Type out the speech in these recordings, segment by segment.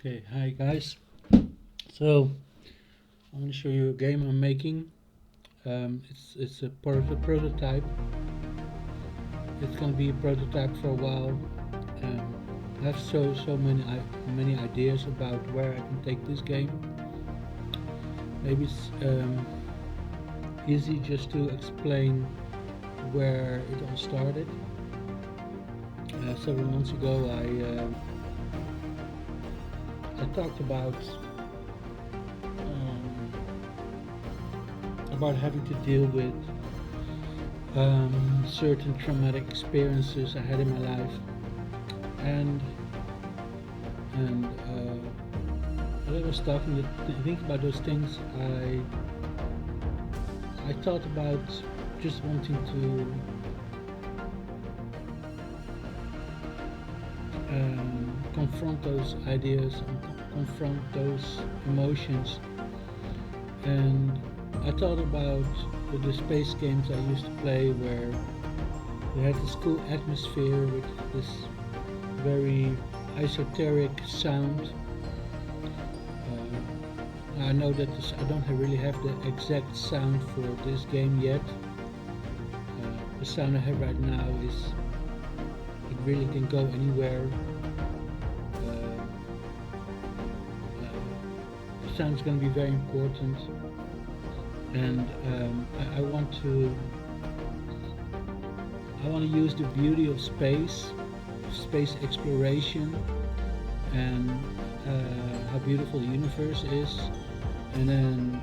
Okay, hi guys. So I'm going to show you a game I'm making. It's a part of a prototype. It's going to be a prototype for a while. I have so many ideas about where I can take this game. Maybe it's easy just to explain where it all started. Several months ago, I talked about having to deal with certain traumatic experiences I had in my life, and as I was think about those things, I thought about just wanting to confront those ideas and confront those emotions. And I thought about the space games I used to play, where we had this cool atmosphere with this very esoteric sound. I know that I don't really have the exact sound for this game yet. The sound I have right now it really can go anywhere. The sound is going to be very important, and I want to use the beauty of space exploration, and how beautiful the universe is, and then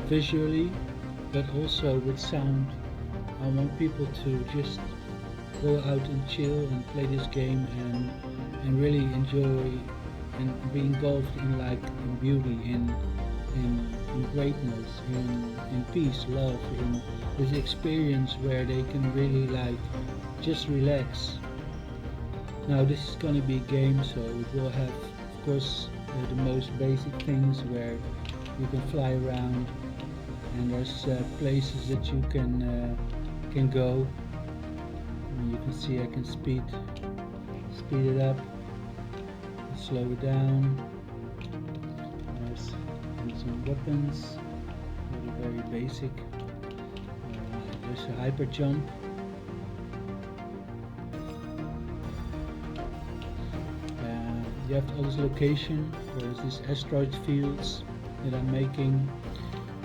visually, but also with sound. I want people to just go out and chill and play this game and really enjoy and be engulfed in beauty, in greatness, in peace, love, in this experience where they can really just relax. Now this is going to be a game, so it will have, of course, the most basic things where you can fly around, and there's places that you can go. And you can see I can speed it up, slow it down. There's some weapons, very basic. There's a hyper jump. You have all this location, there's these asteroid fields that I'm making,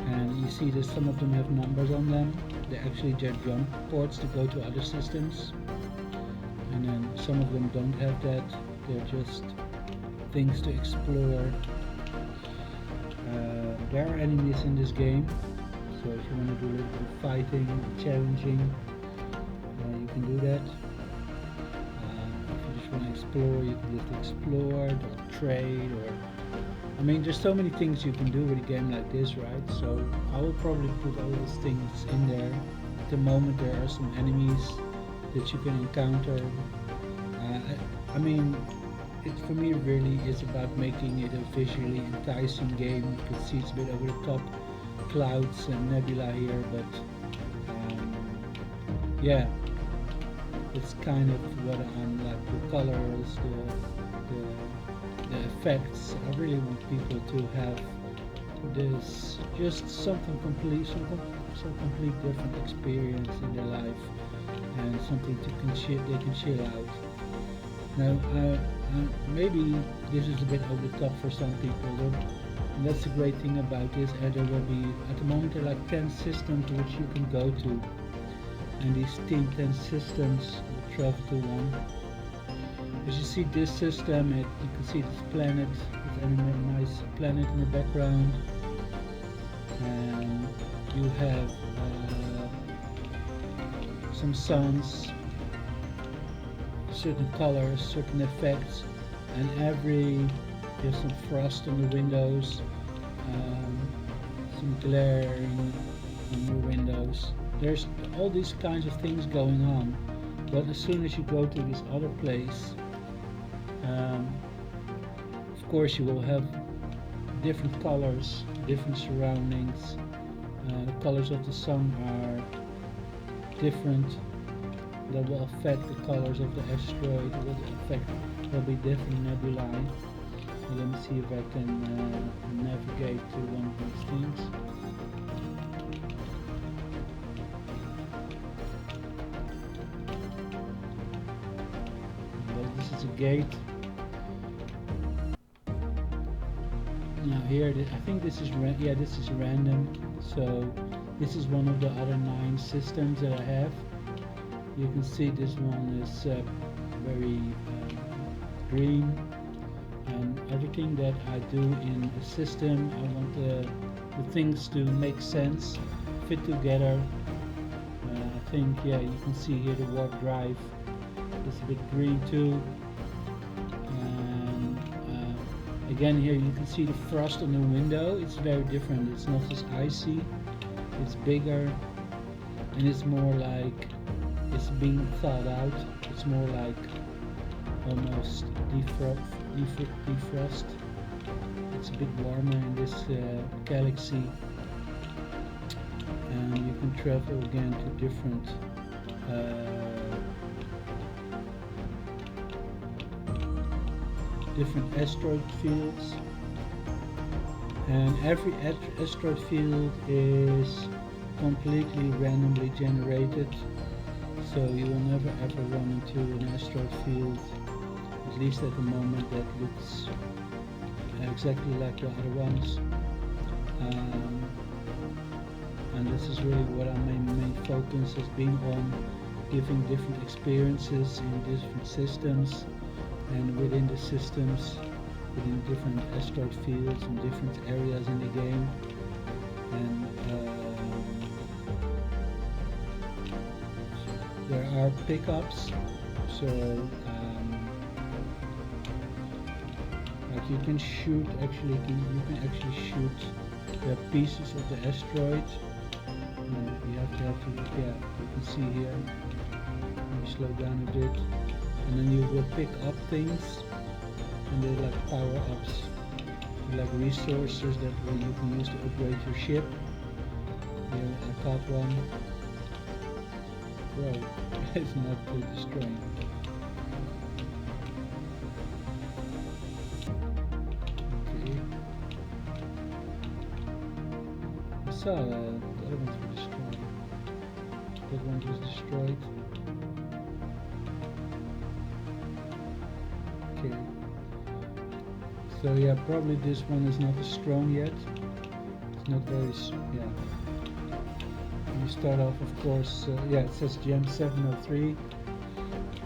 and you see that some of them have numbers on them. They're actually just jump ports to go to other systems, and then some of them don't have that. They're just things to explore. There are enemies in this game, so if you want to do a little bit of fighting, challenging, you can do that. If you just want to explore, you can just explore or trade, or there's so many things you can do with a game like this, right? So I will probably put all those things in there. At the moment there are some enemies that you can encounter. It for me really is about making it a visually enticing game. You can see it's a bit over the top, clouds and nebula here, but yeah, it's kind of what I'm like. The colors, the effects. I really want people to have this just something complete, some complete different experience in their life, and something they can chill out. Now, maybe this is a bit over the top for some people, and that's the great thing about this. There will be, at the moment, there are like 10 systems which you can go to, and these 10 systems will travel to one. As you see this system, you can see this planet, this nice planet in the background, and you have some suns, certain colors, certain effects, and there's some frost on the windows, some glaring on your windows. There's all these kinds of things going on, but as soon as you go to this other place, of course you will have different colors, different surroundings. The colors of the sun are different. That will affect the colors of the asteroid. There'll be different nebulae. Let me see if I can navigate to one of these things. Well, this is a gate. Now here, I think this is this is random. So this is one of the other 9 systems that I have. You can see this one is very green, and everything that I do in a system, I want the things to make sense, fit together. I think, yeah, you can see here the warp drive is a bit green too. And again, here you can see the frost on the window. It's very different. It's not as icy, it's bigger, and it's more like it's being thawed out. It's more like almost defrost. It's a bit warmer in this galaxy, and you can travel again to different different asteroid fields, and every asteroid field is completely randomly generated, so you will never ever run into an asteroid field, at least at the moment, that looks exactly like the other ones. And this is really what our main focus has been on, giving different experiences in different systems, and within the systems, within different asteroid fields and different areas in the game. And there are pickups, so like you can shoot, actually you can actually shoot the pieces of the asteroid. You have to, yeah, you can see here, let me slow down a bit, and then you will pick up things, and they're like power-ups, like resources that you can use to upgrade your ship. Here I caught one. Bro, it's not destroying. Okay. I saw the other ones were destroyed. That one was destroyed. Okay. So yeah, probably this one is not as strong yet. It's not very, yeah. You start off, of course, yeah, it says gem 703,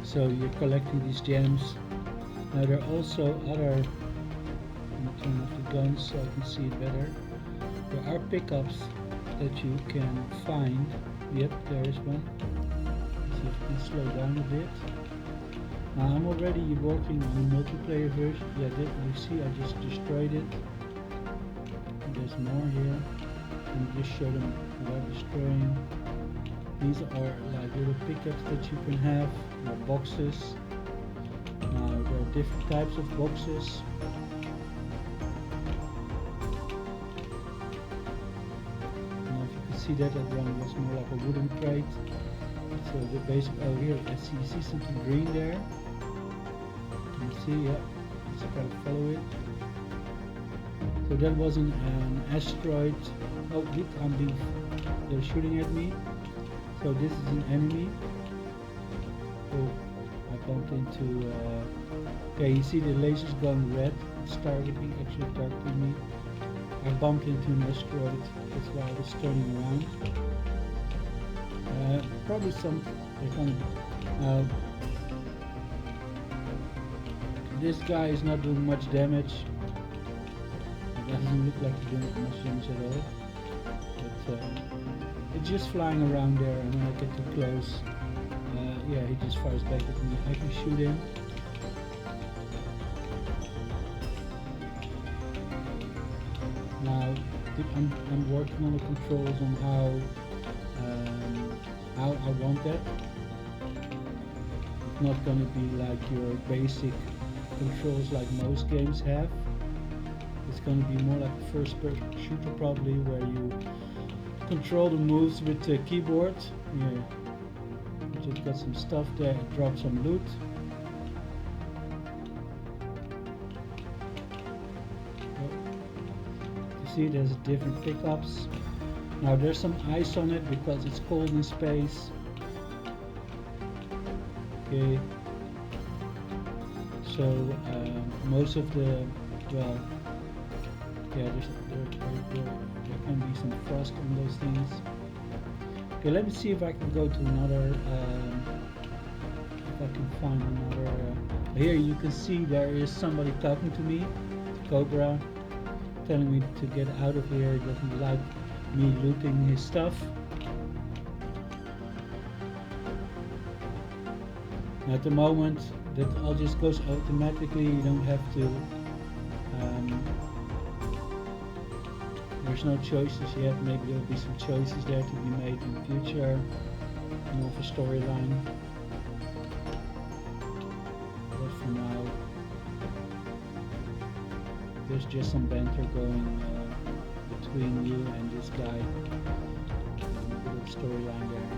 so you're collecting these gems. Now there are also other, let me turn off the guns so I can see it better. There are pickups that you can find. Yep, there is one. Let's see if we can slow down a bit. Now I'm already working on the multiplayer version. Yeah, you see I just destroyed it. And there's more here. And just show them what I'm destroying. These are like little pickups that you can have, or boxes. Now there are different types of boxes. Now if you can see that one was more like a wooden crate. So the base, oh here, you see something green there. You see, yeah, just gotta follow it. So that was an asteroid. Oh, look, they're shooting at me. So this is an enemy. Oh, I bumped into, okay, you see the lasers going red. It's actually targeting me. I bumped into an asteroid, that's why I was turning around. Probably they're gonna, this guy is not doing much damage. It doesn't look like he's doing much damage at all. But it's just flying around there, and when I get too close, yeah, he just fires back at me. I can shoot him. Now I'm working on the controls on how I want that. It's not going to be like your basic controls like most games have. It's going to be more like a first-person shooter probably, where you control the moves with the keyboard. Yeah, just got some stuff there. Drop some loot. See, there's different pickups. Now there's some ice on it because it's cold in space. Okay. So most of the, well, yeah, there can be some frost on those things. Okay, let me see if I can go to another, if I can find another, here you can see there is somebody talking to me, Cobra, telling me to get out of here. He doesn't like me looting his stuff. At the moment, that all just goes automatically. You don't have to. There's no choices yet. Maybe there will be some choices there to be made in the future. More of a storyline. But for now, there's just some banter going between you and this guy. A little storyline there.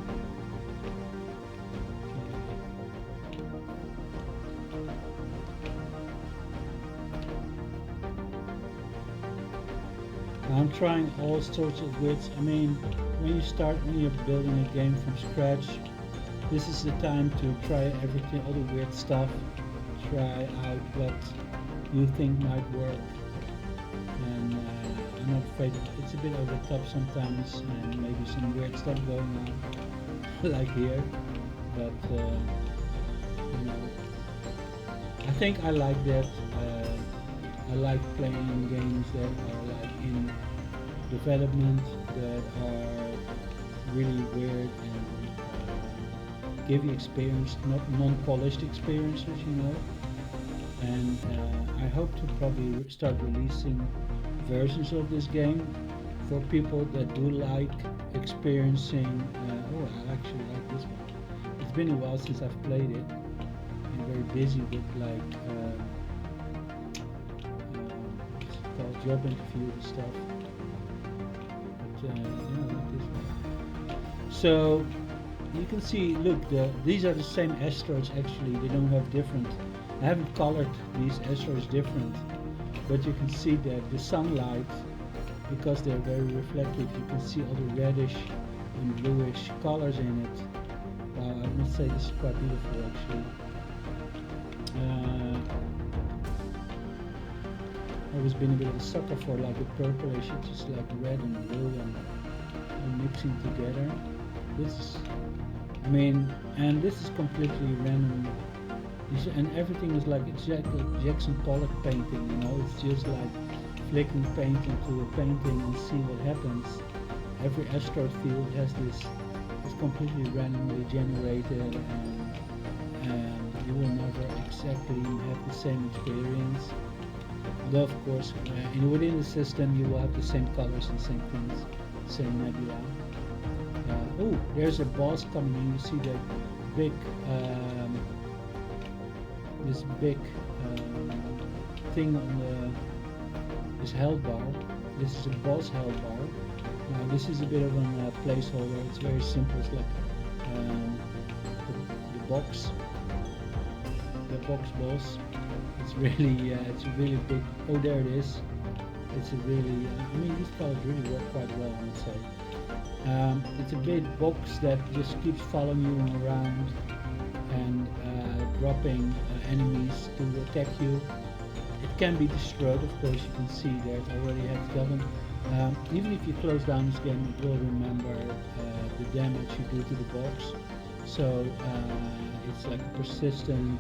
I'm trying all sorts of widths. I mean, when you're building a game from scratch, this is the time to try everything, all the weird stuff, try out what you think might work. And I'm not afraid it's a bit over the top sometimes, and maybe some weird stuff going on, like here. But you know, I think I like that. I like playing games that are like in development, that are really weird and give you experience, not non-polished experiences, you know. And I hope to probably start releasing versions of this game for people that do like experiencing. Oh, I actually like this one. It's been a while since I've played it. I'm very busy with like job interviews and stuff. But like this one. So you can see, look, these are the same asteroids actually. They don't have different. I haven't colored these asteroids different, but you can see that the sunlight, because they're very reflective, you can see all the reddish and bluish colors in it. Wow, I must say this is quite beautiful actually. I've always been a bit of a sucker for like the purplish, it's just like red and blue and mixing together. This, I mean, and this is completely random. And everything is like Jackson Pollock painting, you know. It's just like flicking paint into a painting and see what happens. Every asteroid field has this. It's completely randomly generated, and you will never exactly have the same experience. Although of course, within the system, you will have the same colors and same things, same nebula. Oh, there's a boss coming in. You see the big. This big thing on this health bar. This is a boss health bar. Now this is a bit of a placeholder. It's very simple. It's like the box boss. It's really big. Oh, there it is. It's a really. I mean, these colors really work quite well, I would say. It's a big box that just keeps following you around and dropping enemies to attack you. It can be destroyed, of course. You can see that it already has gotten. Even if you close down this game, it will remember the damage you do to the box. So it's like a persistent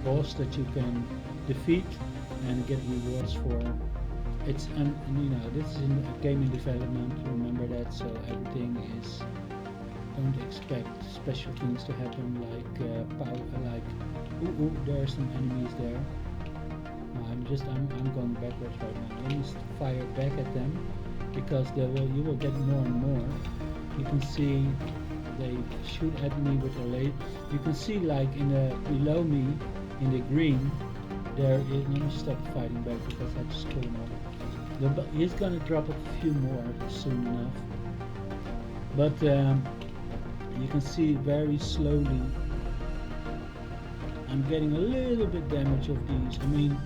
boss that you can defeat and get rewards for. It's this is a game in development. Remember that. So everything is. Don't expect special things to happen like power, like there are some enemies there. I'm going backwards right now. Let me fire back at them because you will get more and more. You can see they shoot at me with a laser. You can see like below me in the green there is. Let me stop fighting back because I just killed him off. He's gonna drop a few more soon enough, but you can see very slowly I'm getting a little bit damage of these. I mean,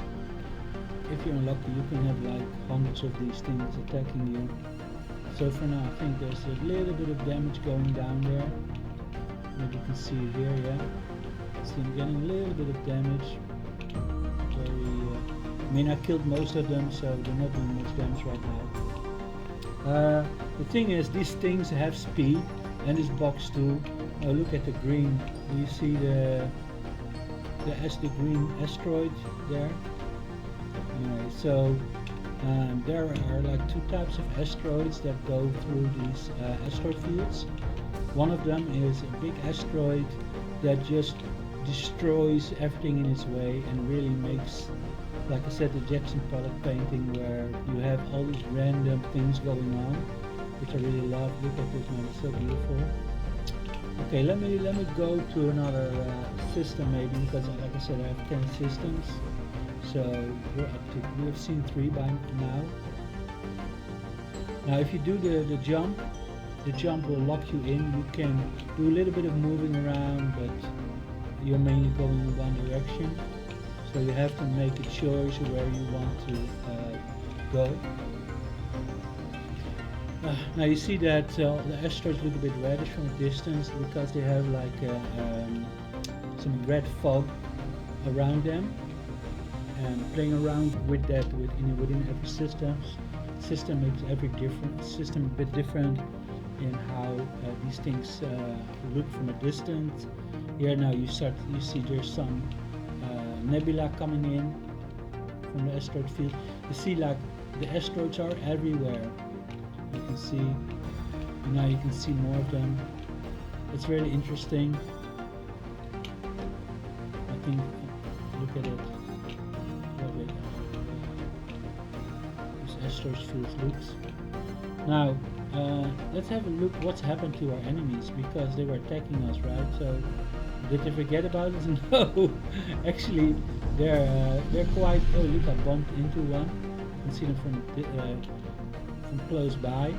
if you're unlucky, you can have like hundreds of these things attacking you. So for now, I think there's a little bit of damage going down there. Maybe you can see it here, yeah. See, I'm getting a little bit of damage. I mean, I killed most of them, so they're not doing much damage right now. The thing is, these things have speed, and this box too. Oh, look at the green. Do you see the green asteroid there? Anyway, so there are like two types of asteroids that go through these asteroid fields. One of them is a big asteroid that just destroys everything in its way and really makes, like I said, the Jackson Pollock painting where you have all these random things going on, which I really love. Look at this man, it's so beautiful. Okay, let me go to another system maybe, because like I said, I have 10 systems. So we have seen 3 by now. Now if you do the jump will lock you in. You can do a little bit of moving around, but you're mainly going in one direction. So you have to make a choice where you want to go. Now you see that the asteroids look a bit reddish from a distance because they have like some red fog around them. And playing around with that within every system makes every system a bit different in how these things look from a distance. Here now you see there's some nebula coming in from the asteroid field. You see like the asteroids are everywhere. You can see, now you can see more of them. It's really interesting. I think, look at it. This asteroid field looks. Now, let's have a look what's happened to our enemies, because they were attacking us, right? So, did they forget about us? No, actually, they're quite. Oh, look! I bumped into one. You can see them from close by.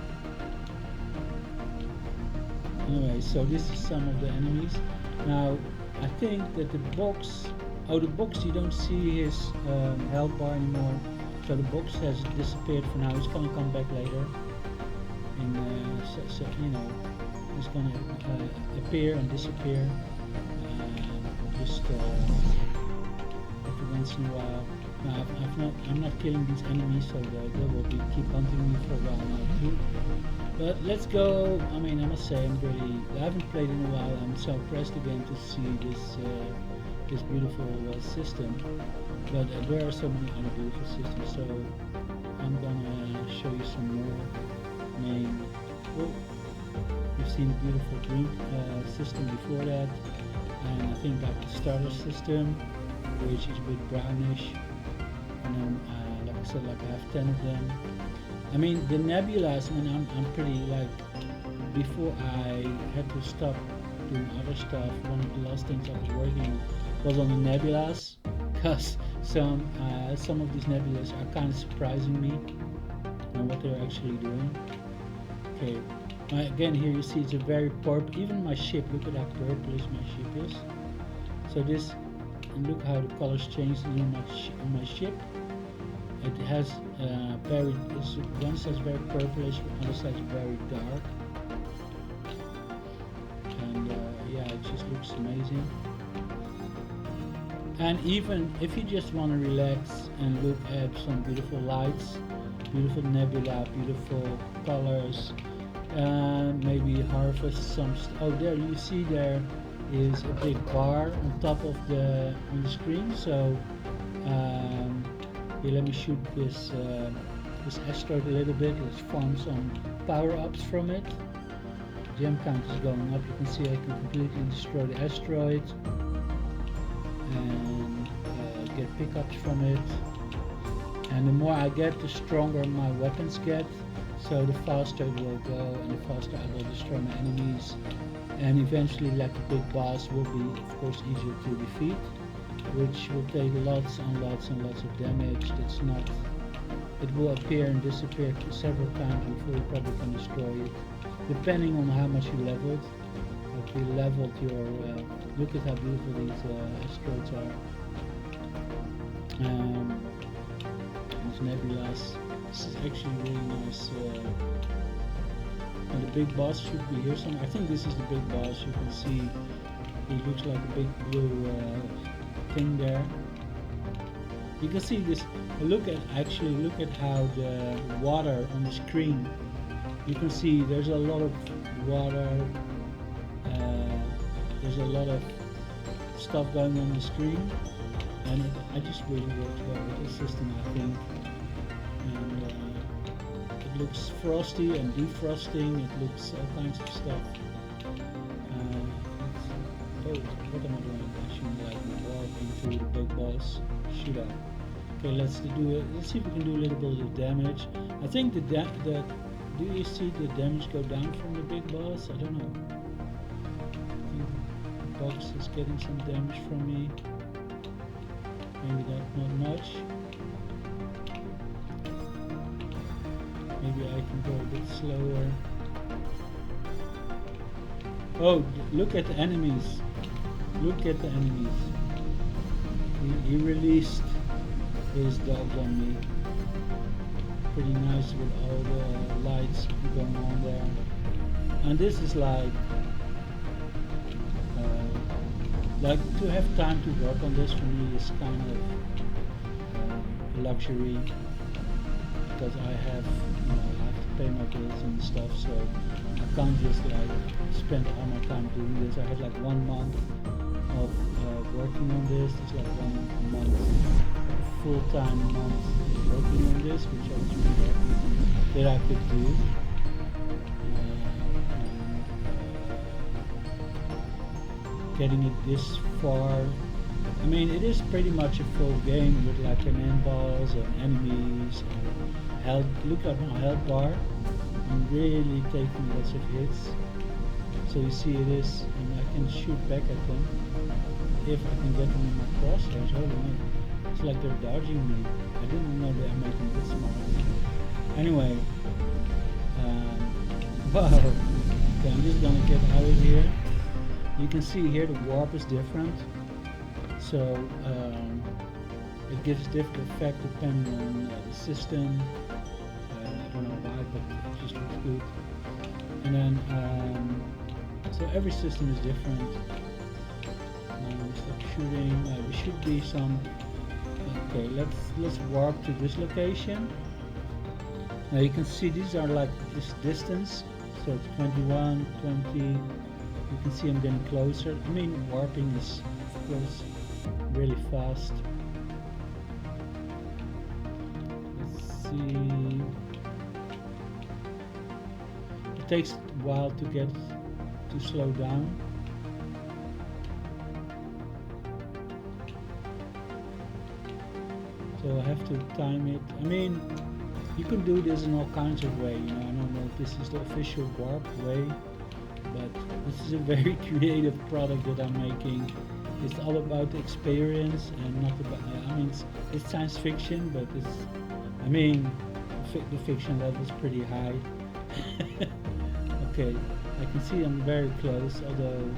Anyway, so this is some of the enemies. Now, I think that the box. Oh, the box, you don't see his health bar anymore. So the box has disappeared for now. It's gonna come back later. So you know, it's gonna appear and disappear. Just every once in a while. Now I'm not killing these enemies, so they will keep hunting me for a while now too. But let's go. I mean, I must say I haven't played in a while. I'm so impressed again to see this beautiful system. But there are so many other beautiful systems, so I'm gonna show you some more main. Oh, you've seen a beautiful green system before that, and I think like the starter system, which is a bit brownish, and then like I said, like I have 10 of them. I mean the nebulas. I mean I'm pretty like, before I had to stop doing other stuff, one of the last things I was working on was on the nebulas, because some of these nebulas are kind of surprising me and what they're actually doing. Okay, again here you see it's a very purple. Even my ship, look at how purplish my ship is. So this, and look how the colors change in my ship. It has one side's very purplish, the other side's very dark, and yeah, it just looks amazing. And even if you just want to relax and look at some beautiful lights, beautiful nebula, beautiful colors, maybe harvest some. Oh, there you see there is a big bar on top of the screen. So here, let me shoot this asteroid a little bit. Let's farm some power-ups from it. Gem count is going up. You can see I can completely destroy the asteroid and get pickups from it. And the more I get, the stronger my weapons get. So the faster it will go, and the faster I will destroy my enemies. And eventually, like the big boss, will be, of course, easier to defeat, which will take lots and lots and lots of damage. That's not. It will appear and disappear several times before you probably can destroy it, depending on how much you leveled. If you leveled your, look at how beautiful these asteroids are. those nebulas. This is actually really nice. And the big boss should be here somewhere. I think this is the big boss. You can see he looks like a big blue thing there. You can see this. Look at how the water on the screen. You can see there's a lot of water. There's a lot of stuff going on the screen, and I just really worked well with the system, I think. And it looks frosty and defrosting. It looks all kinds of stuff. Oh, what am I doing? I should like warp into the big boss. Should I? Okay, let's see if we can do a little bit of damage. I think do you see the damage go down from the big boss? I don't know. The box is getting some damage from me. Maybe not much. Maybe I can go a bit slower. Oh, look at the enemies. Look at the enemies. He released his dogs on me. Pretty nice with all the lights going on there. And this is like to have time to work on this for me is kind of a luxury, because I have to pay my bills and stuff, so I can't just like spend all my time doing this. I had like 1 month of working on this. It's like 1 month, full-time month working on this, which I was really happy that I could do. Getting it this far, I mean, it is pretty much a full game with like an end boss and enemies and health. Look at my health bar. I'm really taking lots of hits. So you see it is, and I can shoot back at them if I can get them in my crosshairs. Hold on. It's like they're dodging me. I didn't know they are making this smart. Anyway, wow. Okay, I'm just gonna get out of here. You can see here the warp is different, so it gives different effect depending on the system. I don't know why, but it just looks good. And then, so every system is different. Stop shooting. There should be some. Okay, let's warp to this location. Now you can see these are like this distance, so it's 21, 20. You can see I'm getting closer. I mean, warping is, of course, really fast. Let's see. It takes a while to get to slow down. So I have to time it. I mean, you can do this in all kinds of ways. I don't know if this is the official warp way, but this is a very creative product that I'm making. It's all about the experience and not about, I mean, it's science fiction, but it's, I mean, the fiction level is pretty high. Okay, I can see I'm very close, although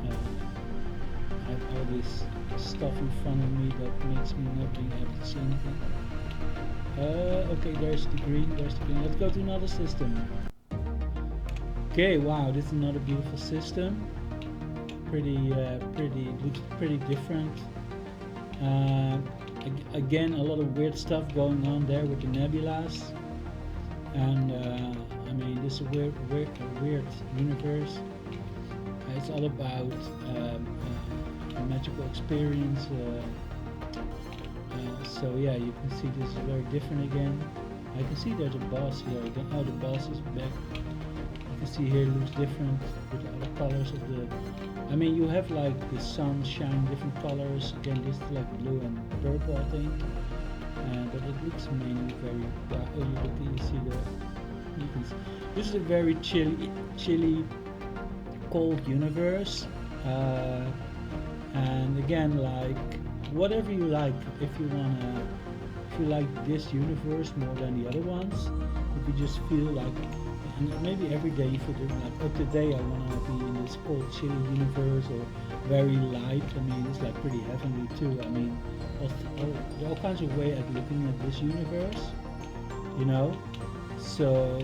I have all this stuff in front of me that makes me not being able to see anything. Okay, there's the green, Let's go to another system. Okay, wow, this is another beautiful system. Looks pretty different. Again, a lot of weird stuff going on there with the nebulas. And I mean, this is a weird universe. It's all about a magical experience. So yeah, you can see this is very different again. I can see there's a boss here again. Oh, the boss is back. You can see here it looks different with all the colors of the. I mean, you have like the sun shining different colors. Again, this is like blue and purple, I think. But it looks mainly very bright. Oh, you see the. You can see. This is a very chilly, cold universe. And again, like whatever you like. If you like this universe more than the other ones, if you just feel like. And maybe every day you feel like, oh, today I want to be in this cold, chilly universe, or very light. I mean, it's like pretty heavenly too. I mean, all kinds of way at looking at this universe, you know. So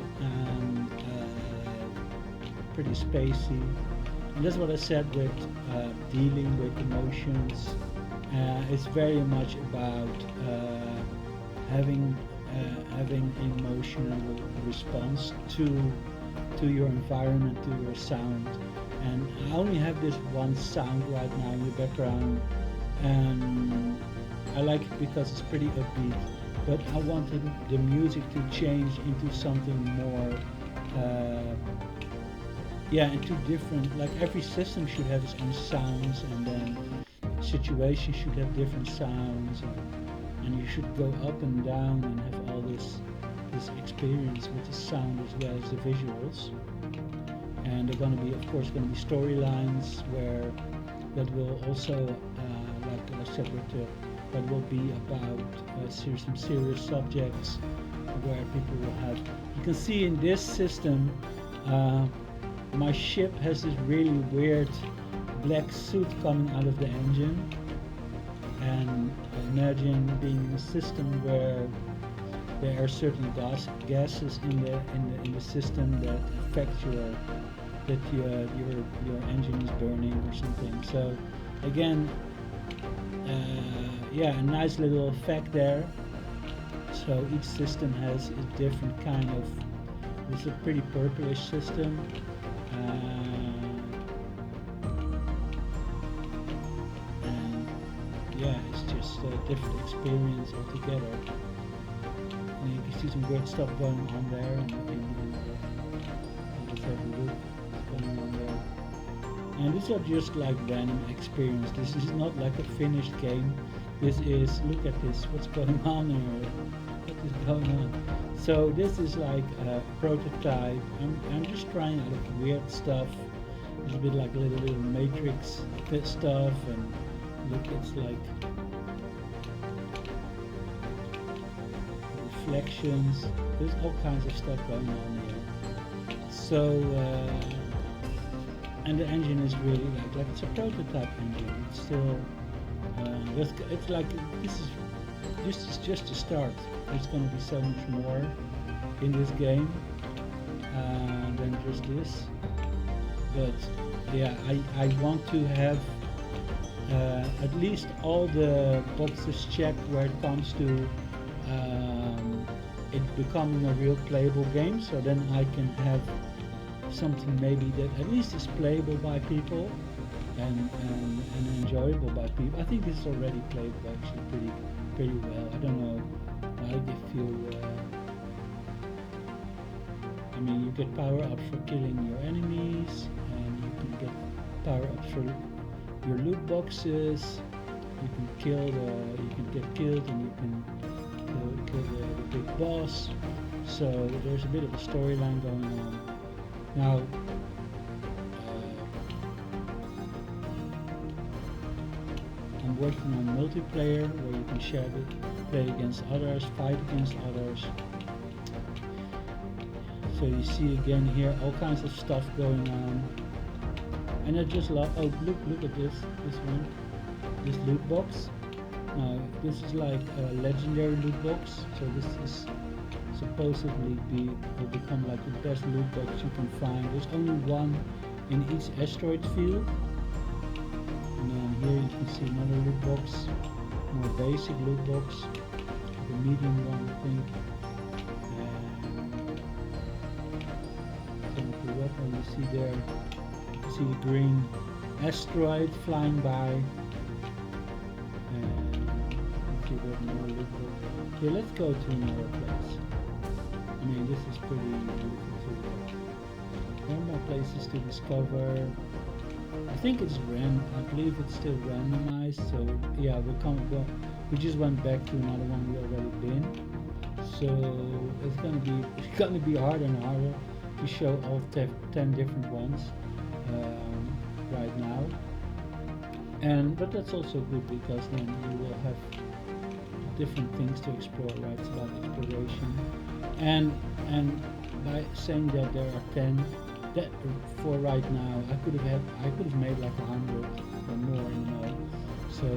pretty spacey, and that's what I said with dealing with emotions. It's very much about having having emotional response to your environment, to your sound. And I only have this one sound right now in the background, and I like it because it's pretty upbeat. But I wanted the music to change into something more, yeah, into different. Like every system should have its own sounds, and then situations should have different sounds, and you should go up and down and have all this experience with the sound as well as the visuals. And they're going to be, of course, going to be storylines where that will also, like I said, that will be about some serious subjects where people will have. You can see in this system, my ship has this really weird black suit coming out of the engine, and imagine being in a system where there are certain gases in the system that affect your engine is burning or something. So again, yeah, a nice little effect there. So each system has a different kind of. It's a pretty purplish system. And yeah, it's just a different experience altogether. And you can see some great stuff going on there, and just have a look what's going on there. And these are just like random experience. This is not like a finished game. This is, look at this, what's going on here? What is going on? So this is like a prototype. I'm just trying out weird stuff. It's a bit like little matrix stuff, and look, it's like reflections. There's all kinds of stuff going on here. So and the engine is really like it's a prototype engine. It's still it's like this is just a start. There's going to be so much more in this game than just this. But yeah, I want to have at least all the boxes checked where it comes to it becoming a real playable game. So then I can have something maybe that at least is playable by people and enjoyable by people. I think this is already playable actually pretty well. I don't know. If you, I mean, you get power ups for killing your enemies, and you can get power ups for your loot boxes. You can you can get killed, and you can kill the big boss. So there's a bit of a storyline going on. Now, I'm working on multiplayer where you can share it, play against others, fight against others. So you see again here all kinds of stuff going on. And I just love, oh look at this one, this loot box. Now this is like a legendary loot box, so this is supposedly will become like the best loot box you can find. There's only one in each asteroid field. And then here you can see another loot box, more basic loot box, the medium one I think. And some of the weapon you see there, you see the green asteroid flying by. And let's see what more loot box. Okay, let's go to another place. I mean, this is pretty beautiful too. There are more places to discover. I think it's I believe it's still randomized. So yeah, we just went back to another one we already been. So it's gonna be harder and harder to show all 10 different ones right now. But that's also good because then you will have different things to explore. Right, it's about exploration. And by saying that there are 10, that for right now I could have made like 100 or more, you know. So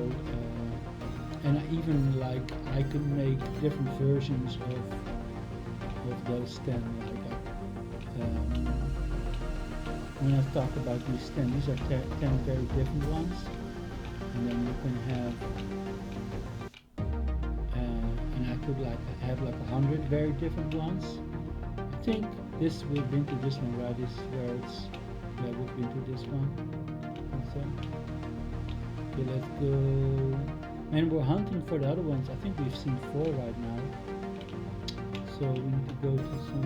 and even like I could make different versions of those 10. Like when I talk about these 10, these are 10 very different ones, and then you can have and I could like have like 100 very different ones. I think this we've been to this one, right? This is where it's we've been to this one. So okay, let's go. And we're hunting for the other ones. I think we've seen 4 right now. So we need to go to some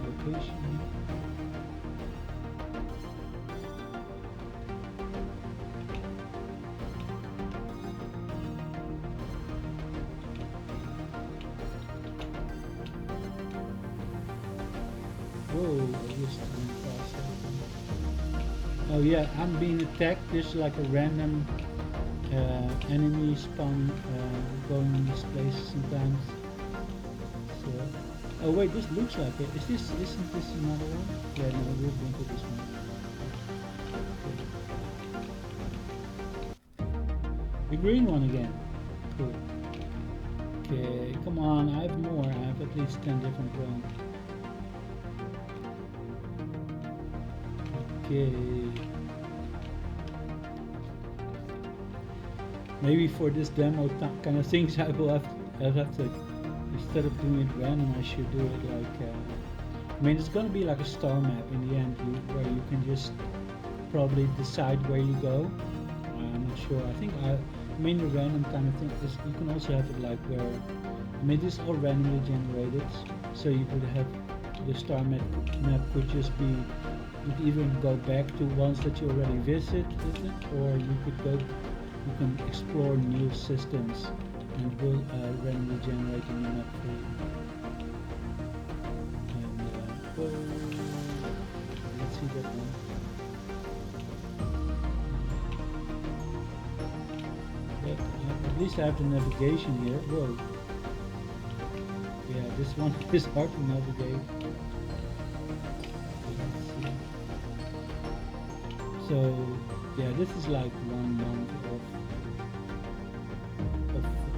location. Whoa, I just went past that. Oh yeah, I'm being attacked. There's like a random enemy spawn going in this place sometimes. So, oh wait, this looks like it. Isn't this another one? Yeah, no, we've been to this one. Okay. The green one again. Cool. Okay, come on, I have more. I have at least 10 different ones. Okay. Maybe for this demo kind of things I'll have to, instead of doing it random, I should do it like, I mean it's gonna be like a star map in the end, where you can just probably decide where you go. I'm not sure. I mean the random kind of thing is, you can also have it like where, I mean this is all randomly generated, so you could have the star map could just be, you could even go back to ones that you already visited, or you can explore new systems, and it will randomly generate a new map for you. And let's see that one. But, at least I have the navigation here. Whoa. Yeah, this one is hard to navigate. So yeah, this is like 1 month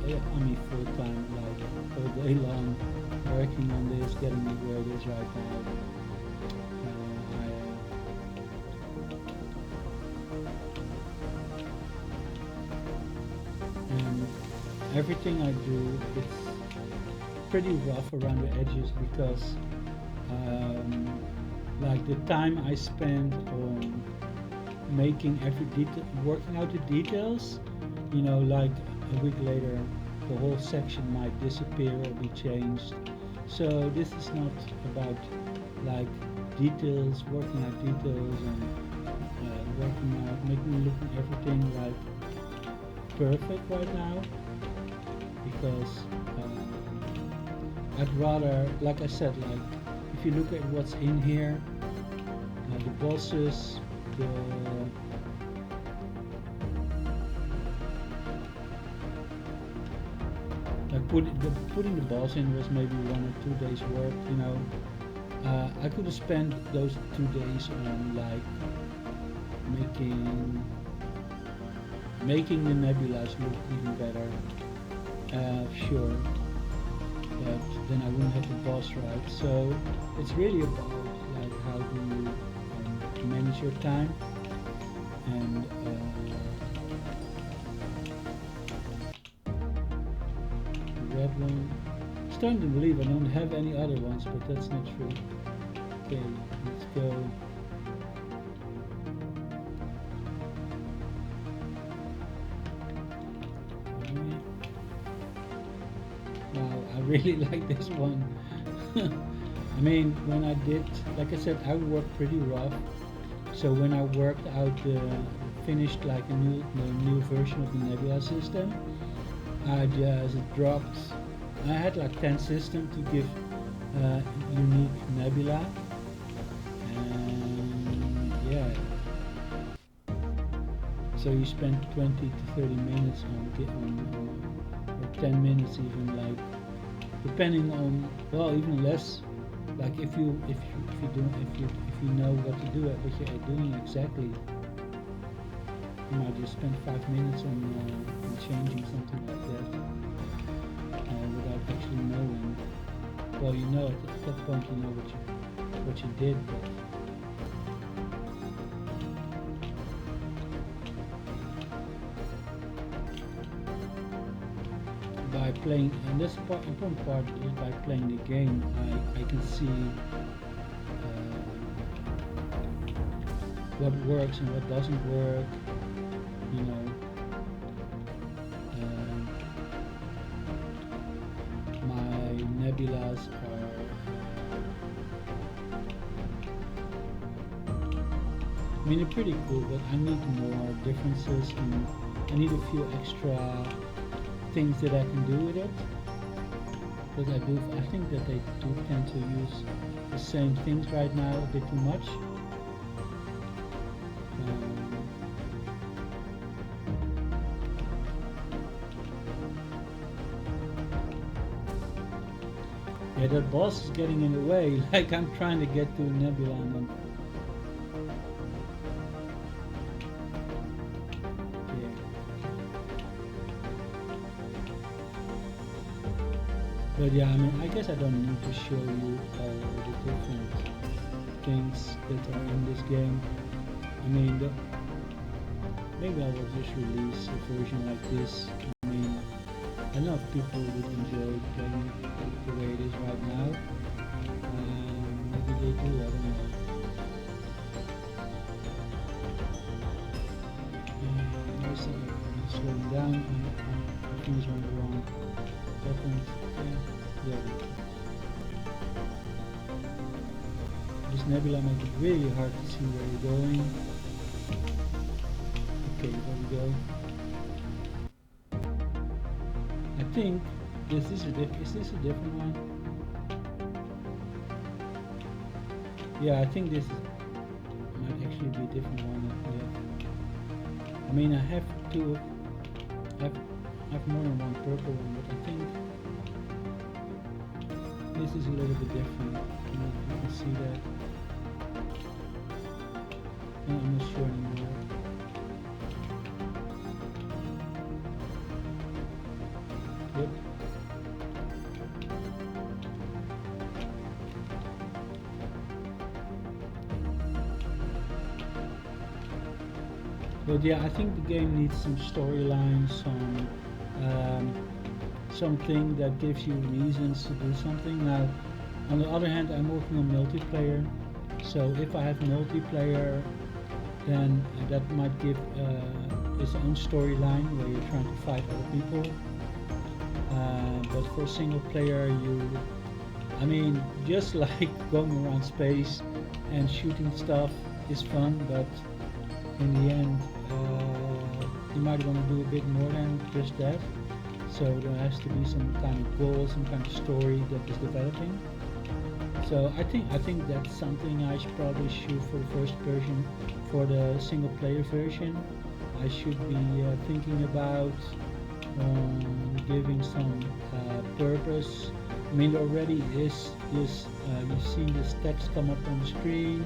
I mean full time, like all day long, working on this, getting it where it is right now. And everything I do, it's pretty rough around the edges because like the time I spend on making every detail, working out the details, you know, like a week later the whole section might disappear or be changed. So this is not about like details, working out details and working out, looking everything like perfect right now, because I'd rather, like I said, like if you look at what's in here, the bosses, putting the boss in was maybe 1 or 2 days work, you know. I could have spent those 2 days on like making the nebulas look even better, sure, but then I wouldn't have the boss right. So it's really about like how do you manage your time, and the red one, I'm starting to believe I don't have any other ones, but that's not true. Okay, let's go. Wow, I really like this one. I mean, when I did, like I said, I worked pretty rough. So when I worked out finished like the new version of the Nebula system, I just dropped. I had like 10 systems to give unique Nebula, and yeah. So you spend 20 to 30 minutes or 10 minutes even, like depending on, well, even less. Like if you know what to do, what you're doing exactly, you might just spend 5 minutes on and changing something like that without actually knowing. Well, you know at that point you know what you did, but by playing, and this important part is by playing the game, I can see what works and what doesn't work, you know. My nebulas are I mean, they're pretty cool, but I need more differences and I need a few extra things that I can do with it. Because I think that they do tend to use the same things right now a bit too much. Yeah, that boss is getting in the way. Like I'm trying to get to a nebula and then but yeah, I mean, I guess I don't need to show you all the different things that are in this game. I mean, maybe I will just release a version like this. I mean, I know if people would enjoy playing it the way it is right now. Maybe they do, I don't know. Slowing down, I think it's on the wrong button. Yeah. This nebula makes it really hard to see where you're going. Okay, there we go. I think is this a different one? Yeah, I think this might actually be a different one. Yeah. I mean, I have more than one purple one, but I think this is a little bit different. I don't know if you can see that. No, I'm not sure anymore. Yep. But yeah, I think the game needs some storyline, something that gives you reasons to do something. Now, on the other hand, I'm working on multiplayer, so if I have multiplayer, then that might give its own storyline where you're trying to fight other people. But for single player, I mean, just like going around space and shooting stuff is fun, but in the end, you might want to do a bit more than just that. So there has to be some kind of goal, some kind of story that is developing. So I think that's something I should probably shoot for the first version. For the single player version, I should be thinking about giving some purpose. I mean, there already is this, you've seen this text come up on the screen,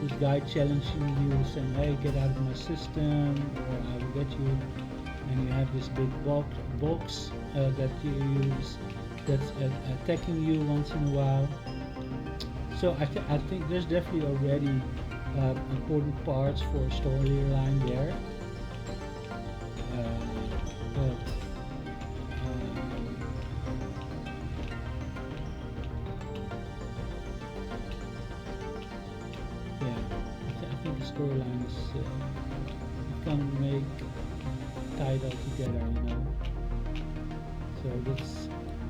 this guy challenging you, saying, hey, get out of my system, or I will get you, and you have this big box that you use that's attacking you once in a while. So I think there's definitely already important parts for a storyline there. But yeah, I think the storyline is kind of make tied all together, you know. So that's,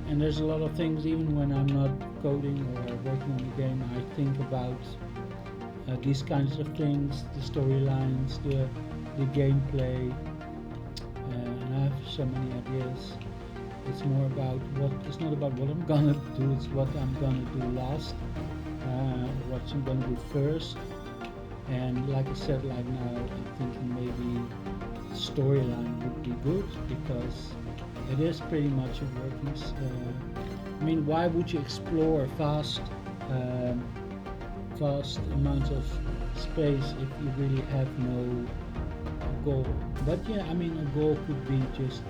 and there's a lot of things, even when I'm not coding or working on the game, I think about these kinds of things, the storylines, the gameplay, and I have so many ideas. It's more about it's not about what I'm gonna do, it's what I'm gonna do last, what I'm gonna do first. And like I said, like now, I'm thinking maybe storyline would be good, because it is pretty much a working. I mean, why would you explore vast amounts of space if you really have no goal. But yeah, I mean, a goal could be just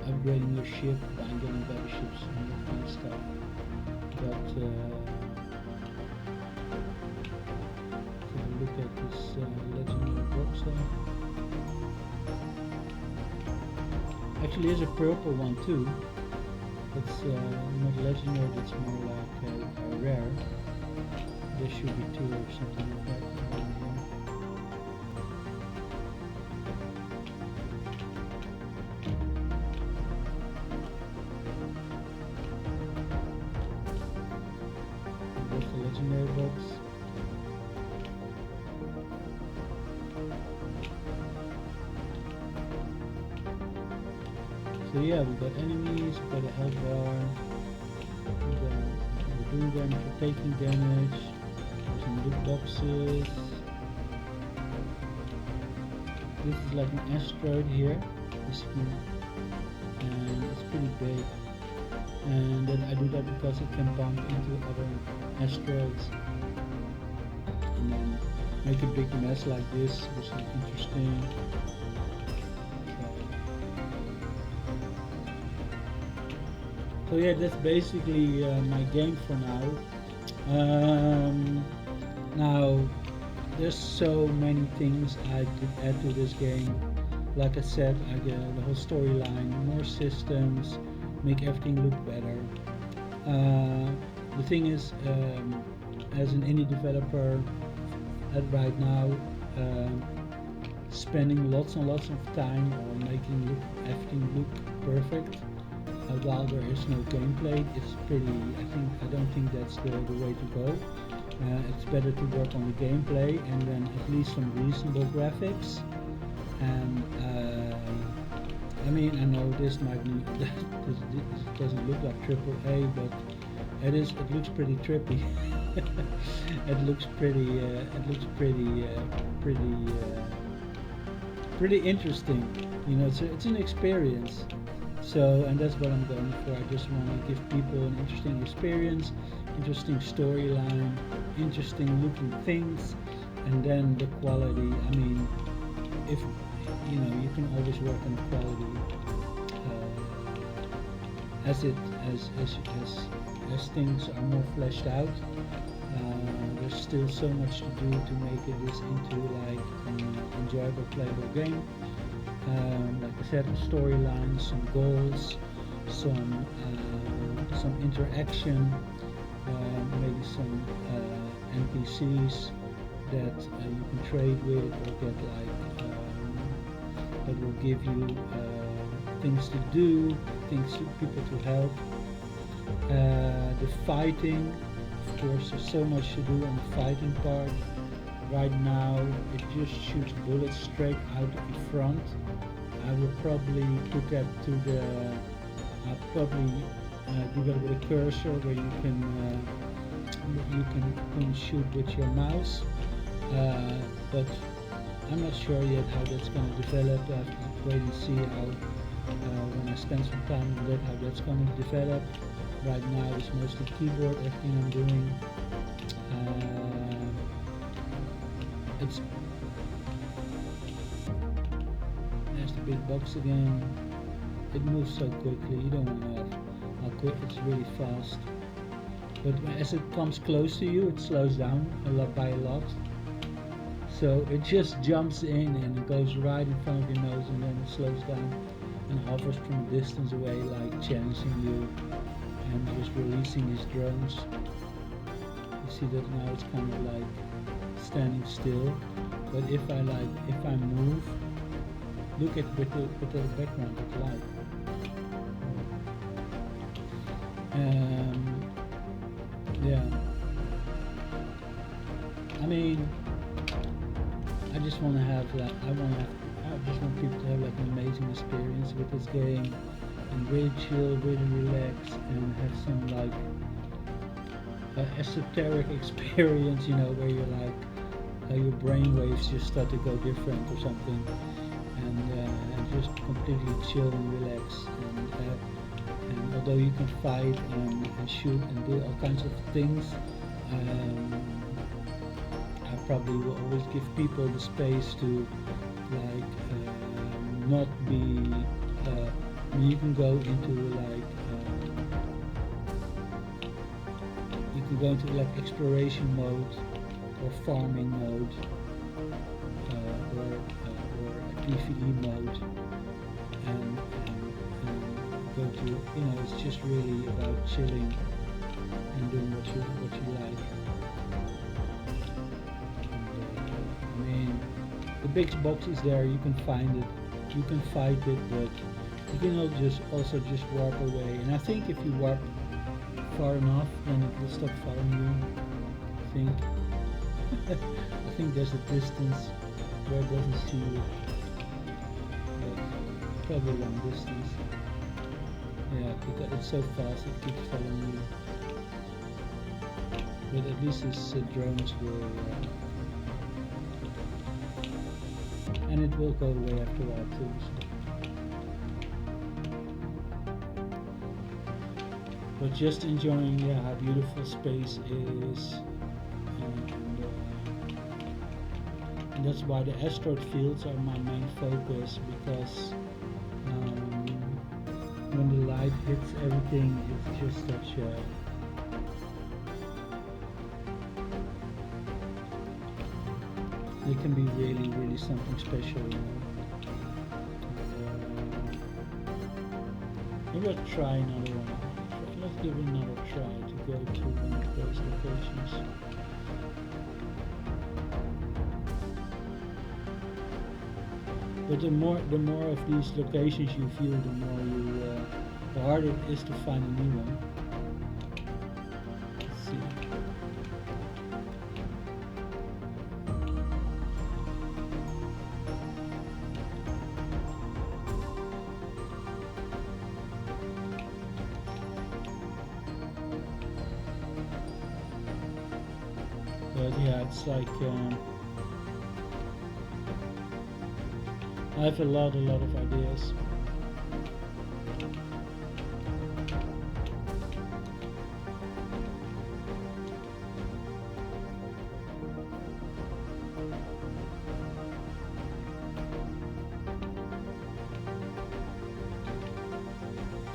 upgrading your ship, buying getting better ships, and that kind of stuff. But take a look at this legendary box there. Actually, there's a purple one too. It's not legendary, it's more like rare. There should be two or something like that. There's the legendary box. So yeah, we've got enemies, we've got a health bar, we're doing damage, we're taking damage, there's some loot boxes. This is like an asteroid here, and it's pretty big. And then I do that because it can bump into other asteroids and then make a big mess like this, which is interesting. So yeah, that's basically my game for now. Now, there's so many things I could add to this game. Like I said, the whole storyline, more systems, make everything look better. The thing is, as an indie developer, right now, spending lots and lots of time on making everything look perfect. While there is no gameplay, it's pretty. I don't think that's the way to go. It's better to work on the gameplay and then at least some reasonable graphics. And I mean, I know this might be this doesn't look like AAA, but it is. It looks pretty trippy. It looks pretty. Pretty interesting. You know, it's an experience. So, and that's what I'm going for. I just want to give people an interesting experience, interesting storyline, interesting looking things, and then the quality. I mean, if you know, you can always work on the quality as things are more fleshed out. There's still so much to do to make this into like an enjoyable, playable game. Like I said, a storyline, some goals, some interaction, maybe some NPCs that you can trade with or get like that will give you things to do, people to help. The fighting, of course, there's so much to do on the fighting part. Right now, it just shoots bullets straight out of the front. I will probably put that to the. I'll probably develop a cursor where you can shoot with your mouse, but I'm not sure yet how that's going to develop. I have to wait and see how when I spend some time on that, how that's going to develop. Right now, it's mostly keyboard, everything I'm doing. There's the big box again. It moves so quickly, you don't know how quick. It's really fast. But as it comes close to you, it slows down by a lot. So it just jumps in and it goes right in front of your nose, and then it slows down and hovers from a distance away, like challenging you and just releasing his drones. You see that now it's kind of like standing still. But if I move, look at with the background of light. Yeah. I mean, I just want to have that. I just want people to have like an amazing experience with this game and really chill, really relax, and have some like esoteric experience, you know, where you're like your brain waves just start to go different or something, and just completely chill and relax. And although you can fight and shoot and do all kinds of things, I probably will always give people the space to like not be. You can go into like you can go into like exploration mode or farming mode or a PvE mode and go to it's just really about chilling and doing what you like. I mean, the big box is there. You can find it. You can fight it, but you can also just warp away. And I think if you warp far enough, then it will stop following you. I think. I think there's a distance where it doesn't see you. But probably long distance. Yeah, because it's so fast, it keeps following you. But at least this drones will. And it will go away after a while too. So. But just enjoying how beautiful space is, and that's why the asteroid fields are my main focus, because when the light hits everything, it's just such a it can be really, really something special, maybe I'll try another one. Let's give it another try to go to one of those locations. But the more of these locations you view, the harder it is to find a new one. Let's see. But yeah, it's like I have a lot of ideas.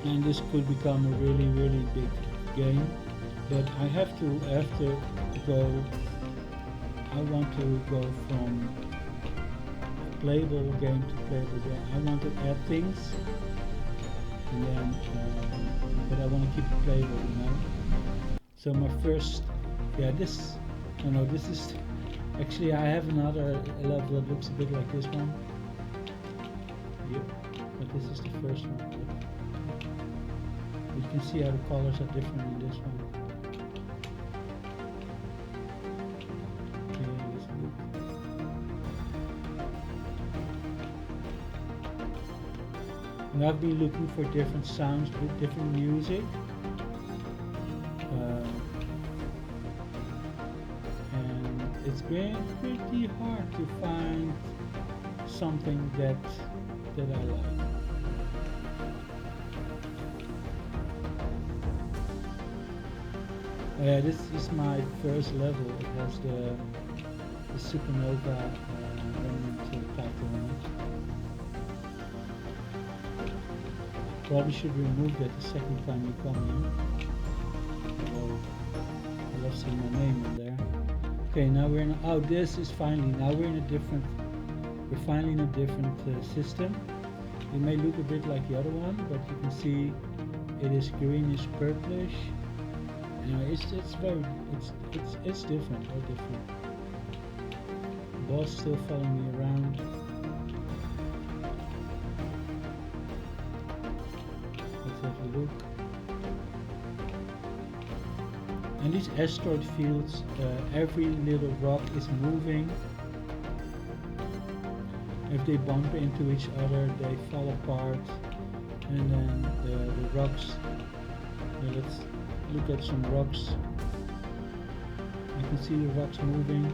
And this could become a really, really big game, but I have to go. I want to go from playable game to playable game. I want to add things, and then, but I want to keep it playable, So my first, this is actually I have another level that looks a bit like this one. Yep, but this is the first one. You can see how the colors are different in this one. And I've been looking for different sounds with different music, and it's been pretty hard to find something that I like. This is my first level. It has the Supernova remnant title on it. Probably should remove that the second time you come here. I love seeing my name in there. Okay, now we're in. This is finally. Now we're in a different. We're finally in a different system. It may look a bit like the other one, but you can see it is greenish, purplish. It's very. It's different. All different. The boss still following me around. Let's have a look. And these asteroid fields, every little rock is moving. If they bump into each other, they fall apart. And then the rocks. Let's look at some rocks. You can see the rocks moving.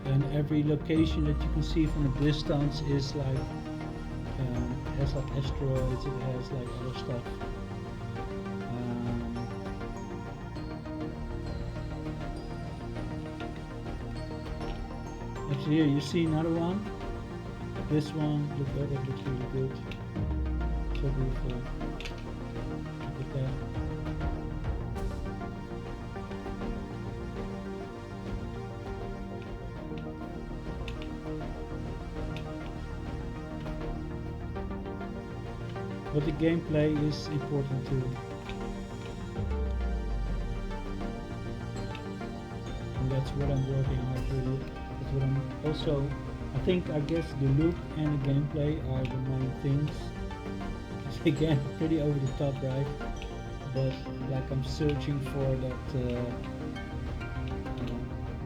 And every location that you can see from a distance is like has like asteroids, it has like other stuff. Actually, here you see another one. This one, look at that, looks really good. So beautiful. Look at that. But the gameplay is important too. And that's what I'm working hard to. That's what I'm also, I guess the look and the gameplay are the main things. It's again pretty over the top, right? But like I'm searching for that,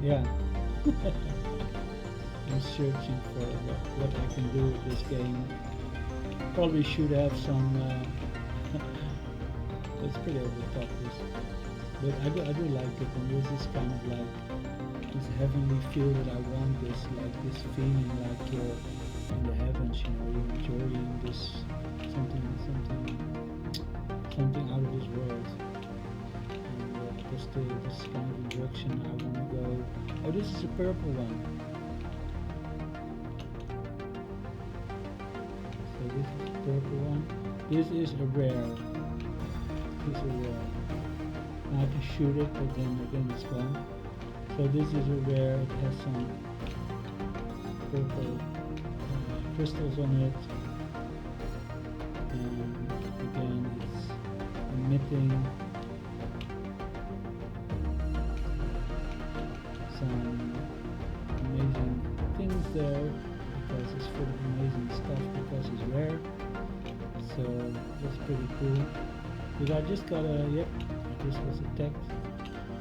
yeah. I'm searching for what I can do with this game. Probably should have some. It's pretty over the top, this, but I do like it, and this is kind of like this heavenly feel that I want. This like this feeling like you're in the heavens, you know, you're enjoying this something out of this world. And this kind of direction I want to go. Oh, this is a purple one. This is the purple one. This is a rare. This is a rare. Now I can shoot it, but then again it's gone. So this is a rare. It has some purple crystals on it. And again, it's emitting some amazing things there. Because it's full of amazing stuff, because it's rare. So that's pretty cool. But I just got a, yep, this was attacked.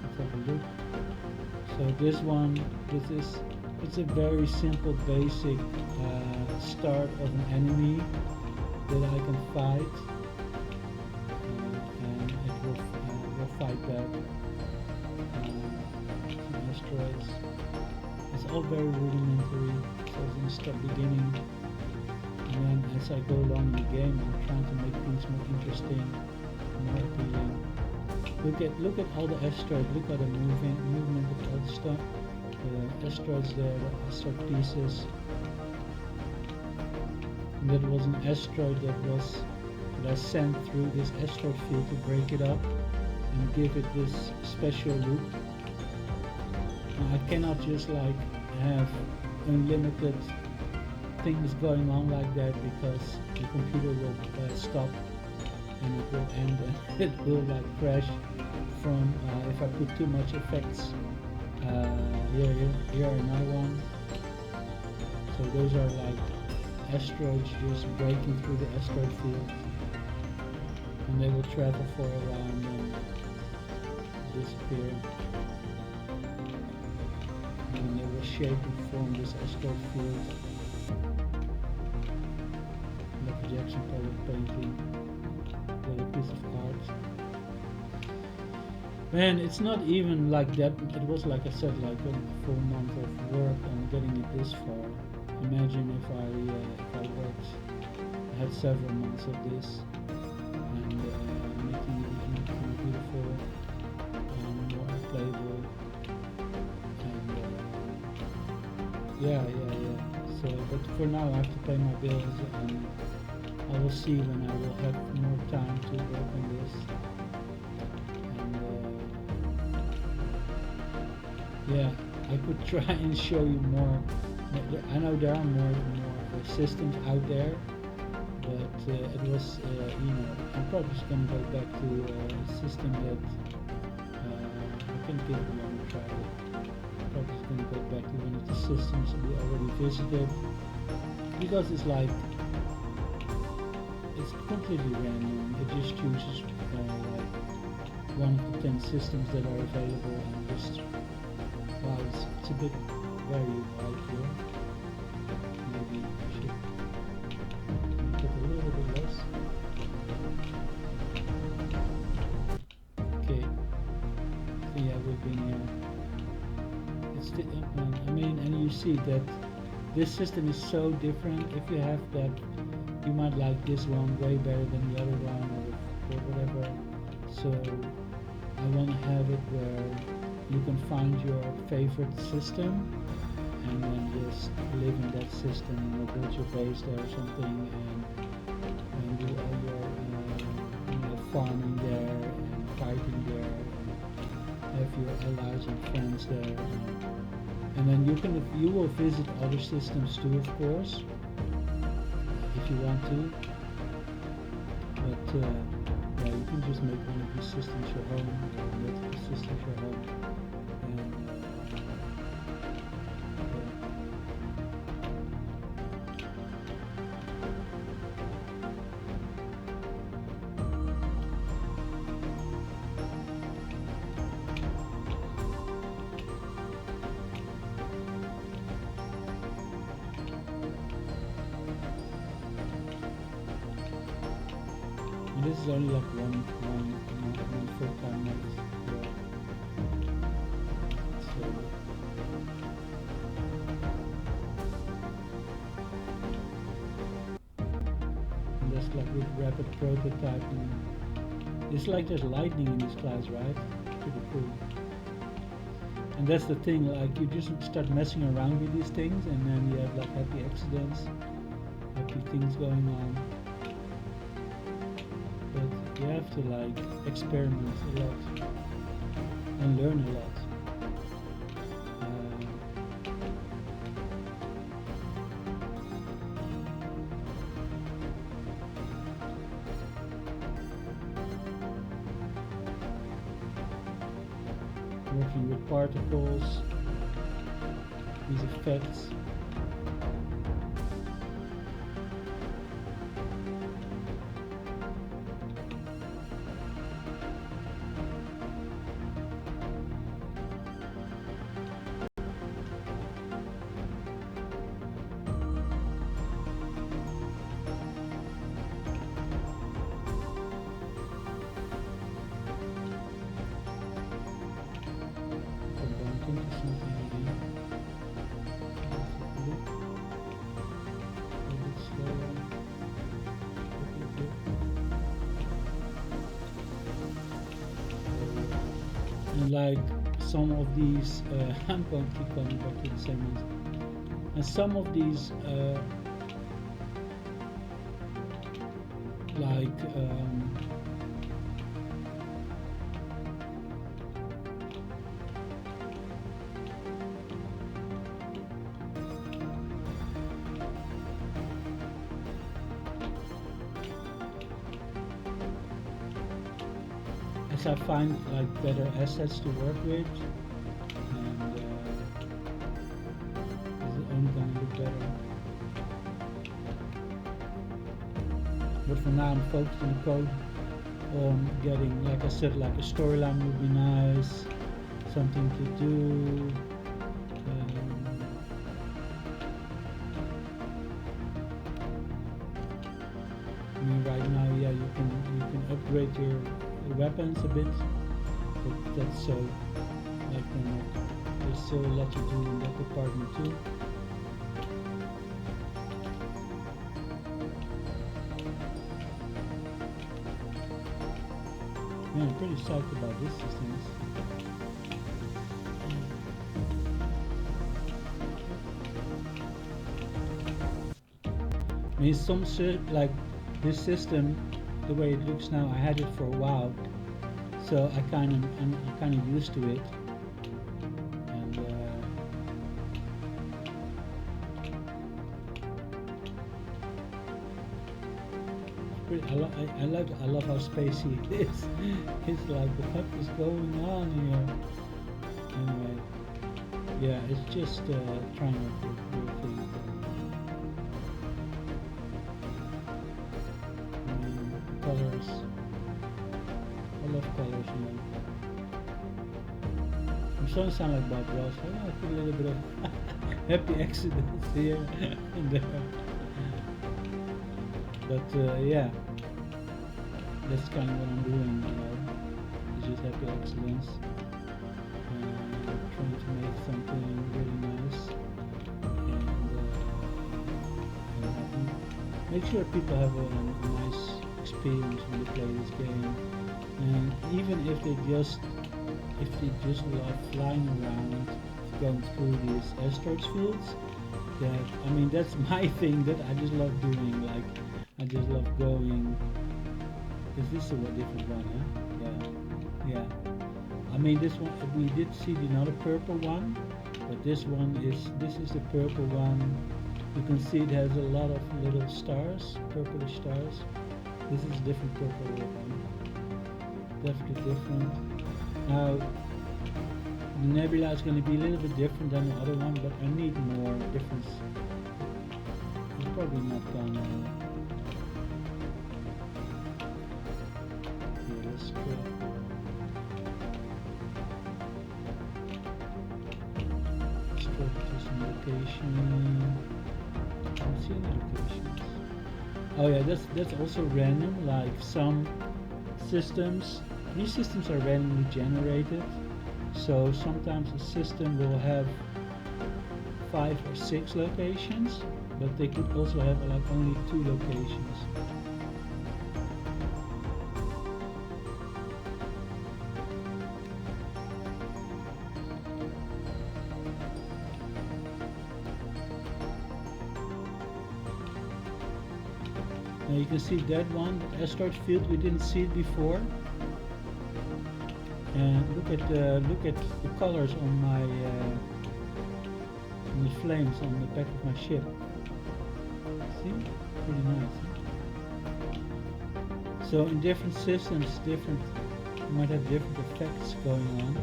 Let's have a look. So this one, it's a very simple, basic start of an enemy that I can fight. And it will fight back. Some asteroids. It's all very rudimentary. In the beginning, and then as I go along in the game, I'm trying to make things more interesting, more appealing. Look at all the asteroids. Look at the movement of all the stuff. The asteroids there, the asteroid pieces. And that was an asteroid that I sent through this asteroid field to break it up and give it this special look. Now, I cannot just like have unlimited things going on like that, because the computer will stop and it will end and it will like crash from if I put too much effects. Here another one. So those are like asteroids just breaking through the asteroid field, and they will travel for around and disappear. And they will shape and form this asteroid field. The projection color painting, a piece of art. Man, it's not even like that. It was, like I said, like a full month of work on getting it this far. Imagine if I worked, I had several months of this, and making it even more beautiful and more playable. Yeah. So, but for now I have to pay my bills, and I will see when I will have more time to work on this. And yeah, I could try and show you more. I know there are more systems out there, but it was, I'm probably just going to go back to a system that I can give it one try. Probably just going to go back to one of the systems we already visited, because it's like, it's completely random. It just chooses like one of the 10 systems that are available, and just, wow, it's a bit very wide here. Maybe I should make it a little bit less. Okay, so yeah, we've been here. It's the, and you see that this system is so different. If you have that you might like this one way better than the other one, or whatever. So I want to have it where you can find your favorite system and then just live in that system and build your base there or something, and do all your farming there and fighting there, and have your allies and friends there, and then you will visit other systems too, of course, if you want to. But yeah, you can just make one of these systems your home, or multiple systems your home, and this is only like one full-time month. So and that's like with rapid prototyping. It's like there's lightning in this class, right? Pretty cool. And that's the thing, like you just start messing around with these things, and then you have like happy accidents, happy things going on. But you have to like experiment a lot and learn a lot. Working with particles, these effects. And like some of these, I'm going to keep going back to the same ones. And some of these, as I find like better assets to work with, and it's only gonna look better. But for now, I'm focused on the code, on getting, like I said, like a storyline would be nice, something to do. I mean, right now, yeah, you can upgrade your weapons a bit, but that's so like there's still a lot to do in that department too. Yeah, I'm pretty psyched about this system. I mean, some like this system, the way it looks now, I had it for a while, so I'm kind of used to it, and I love how spacey it is. It's like, what is going on here? Anyway, yeah, it's just trying to do things. Colors. I love colors, you know. I'm starting to sound like Bob Ross. I put a little bit of happy accidents here and there. But yeah, that's kind of what I'm doing, you know. It's just happy accidents. Trying to make something really nice. And make sure people have a nice experience when they play this game. And even if they just love flying around, going through these asteroids fields, that I mean that's my thing that I just love doing. Like I just love going. Is this a different one? Huh? Yeah, yeah. I mean this one we did see another purple one, but this is the purple one. You can see it has a lot of little stars, purplish stars. This is a different purple one. Definitely different. Now the nebula is going to be a little bit different than the other one, but I need more difference. It's probably not gonna. Yeah, let's go. Let's go to some location. I don't see any locations. Oh yeah, that's also random. Like some systems, these systems are randomly generated. So sometimes a system will have 5 or 6 locations, but they could also have like only 2 locations. Now you can see that one, that asteroid field, we didn't see it before. And look at the colors on my on the flames on the back of my ship. See, pretty nice. Huh? So in different systems, you might have different effects going on.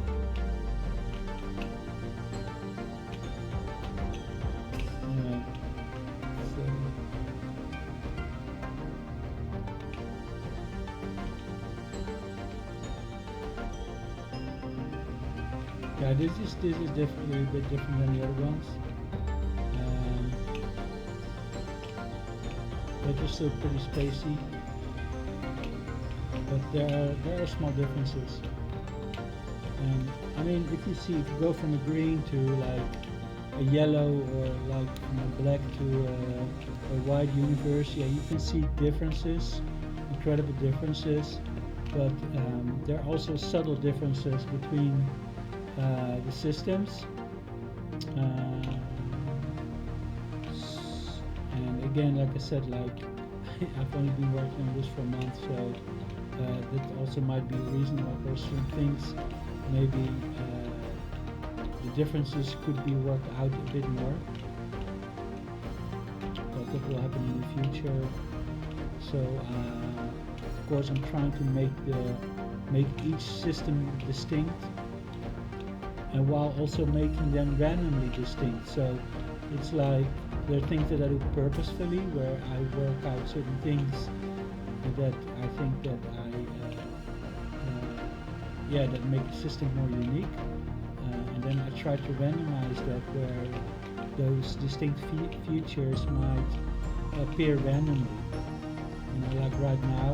Yeah, this is definitely a bit different than the other ones. They're still pretty spacey, but there are small differences. And I mean, if you go from a green to like a yellow, or like from a black to a white universe, yeah, you can see differences, incredible differences. But there are also subtle differences between the systems, and again, like I said, like I've only been working on this for a month, so that also might be a reason why for certain things maybe the differences could be worked out a bit more, but that will happen in the future. So of course I'm trying to make each system distinct, and while also making them randomly distinct. So it's like there are things that I do purposefully, where I work out certain things that I think that that make the system more unique, and then I try to randomize that where those distinct features might appear randomly. You know, like right now,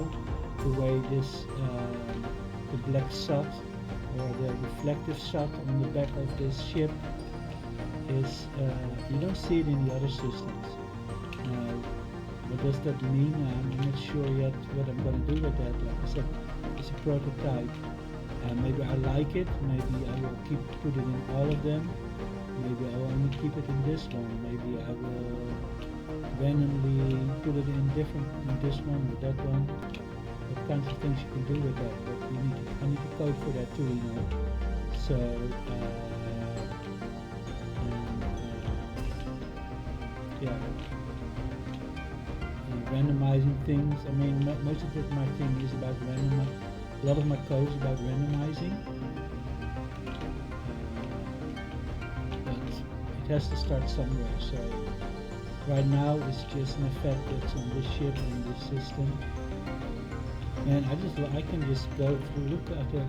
the way this the black shot, or the reflective shot on the back of this ship is, you don't see it in the other systems. What does that mean? I'm not sure yet what I'm going to do with that. Like I said, it's a prototype. Maybe I like it, maybe I will put it in all of them, maybe I will only keep it in this one, maybe I will randomly put it in this one or that one. What kinds of things you can do with that, but I need to code for that too, you know. So randomizing things. I mean, most of my thing is about randomizing. A lot of my code is about randomizing, but it has to start somewhere. So right now it's just an effect that's on this ship and this system. And I can just go through, look at the